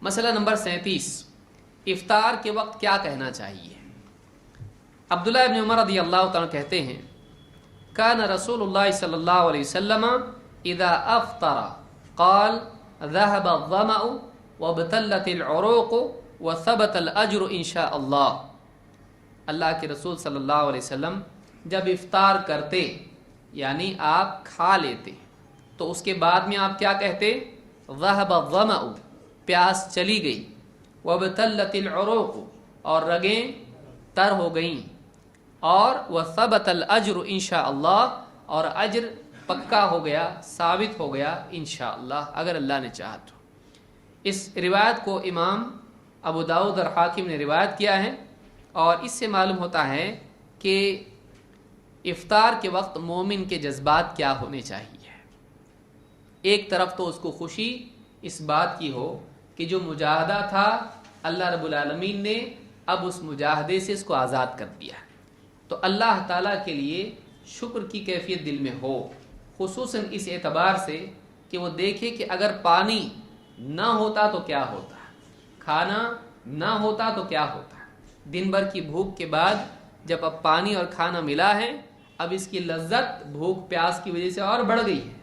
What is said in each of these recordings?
مسئلہ نمبر 37، افطار کے وقت کیا کہنا چاہیے؟ عبداللہ ابن عمر رضی اللہ تعالیٰ کہتے ہیں کان رسول اللہ صلی اللہ علیہ وسلم اذا افطر قال ذهب الظمأ وابتلت العروق وثبت الاجر ان شاء اللہ۔ اللہ کے رسول صلی اللہ علیہ وسلم جب افطار کرتے یعنی آپ کھا لیتے تو اس کے بعد میں آپ کیا کہتے؟ ذهب الظمأ، پیاس چلی گئی، وابتلت العروق، اور رگیں تر ہو گئیں، اور وثبت الاجر انشاءاللہ، اور اجر پکا ہو گیا، ثابت ہو گیا انشاءاللہ اگر اللہ نے چاہا تو۔ اس روایت کو امام ابو داؤد اور حاکم نے روایت کیا ہے، اور اس سے معلوم ہوتا ہے کہ افطار کے وقت مومن کے جذبات کیا ہونے چاہیے۔ ایک طرف تو اس کو خوشی اس بات کی ہو کہ جو مجاہدہ تھا اللہ رب العالمین نے اب اس مجاہدے سے اس کو آزاد کر دیا، تو اللہ تعالیٰ کے لیے شکر کی کیفیت دل میں ہو، خصوصاً اس اعتبار سے کہ وہ دیکھے کہ اگر پانی نہ ہوتا تو کیا ہوتا، کھانا نہ ہوتا تو کیا ہوتا۔ دن بھر کی بھوک کے بعد جب اب پانی اور کھانا ملا ہے، اب اس کی لذت بھوک پیاس کی وجہ سے اور بڑھ گئی ہے۔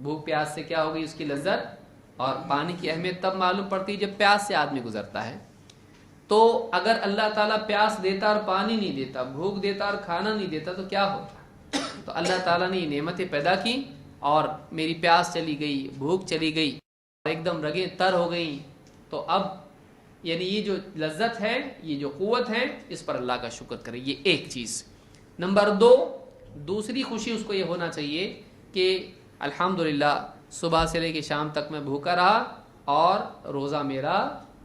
بھوک پیاس سے کیا ہو گئی اس کی لذت، اور پانی کی اہمیت تب معلوم پڑتی ہے جب پیاس سے آدمی گزرتا ہے۔ تو اگر اللہ تعالیٰ پیاس دیتا اور پانی نہیں دیتا، بھوک دیتا اور کھانا نہیں دیتا تو کیا ہوتا؟ تو اللہ تعالیٰ نے یہ نعمتیں پیدا کی اور میری پیاس چلی گئی، بھوک چلی گئی، ایک دم رگیں تر ہو گئیں، تو اب یعنی یہ جو لذت ہے، یہ جو قوت ہے، اس پر اللہ کا شکر کرے۔ یہ ایک چیز۔ نمبر 2، دوسری خوشی اس کو یہ ہونا چاہیے کہ الحمدللہ صبح سے لے کے شام تک میں بھوکا رہا اور روزہ میرا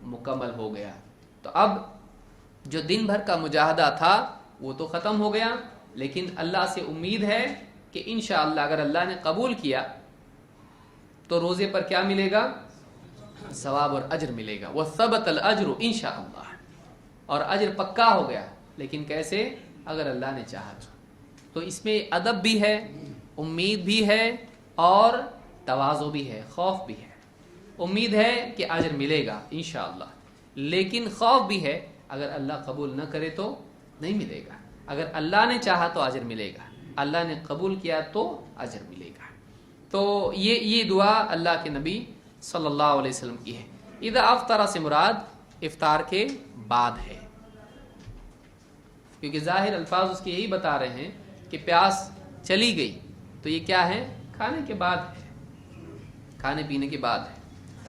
مکمل ہو گیا، تو اب جو دن بھر کا مجاہدہ تھا وہ تو ختم ہو گیا، لیکن اللہ سے امید ہے کہ انشاءاللہ اگر اللہ نے قبول کیا تو روزے پر کیا ملے گا؟ ثواب اور اجر ملے گا۔ وثبت الاجر انشاءاللہ، اور اجر پکا ہو گیا، لیکن کیسے؟ اگر اللہ نے چاہا تو اس میں ادب بھی ہے، امید بھی ہے، اور تواضع بھی ہے، خوف بھی ہے۔ امید ہے کہ اجر ملے گا انشاءاللہ، لیکن خوف بھی ہے اگر اللہ قبول نہ کرے تو نہیں ملے گا۔ اگر اللہ نے چاہا تو اجر ملے گا، اللہ نے قبول کیا تو اجر ملے گا۔ تو یہ دعا اللہ کے نبی صلی اللہ علیہ وسلم کی ہے۔ اذا افطر سے مراد افطار کے بعد ہے، کیونکہ ظاہر الفاظ اس کے یہی بتا رہے ہیں کہ پیاس چلی گئی، تو یہ کیا ہے؟ کھانے کے بعد ہے، کھانے پینے کے بعد ہے۔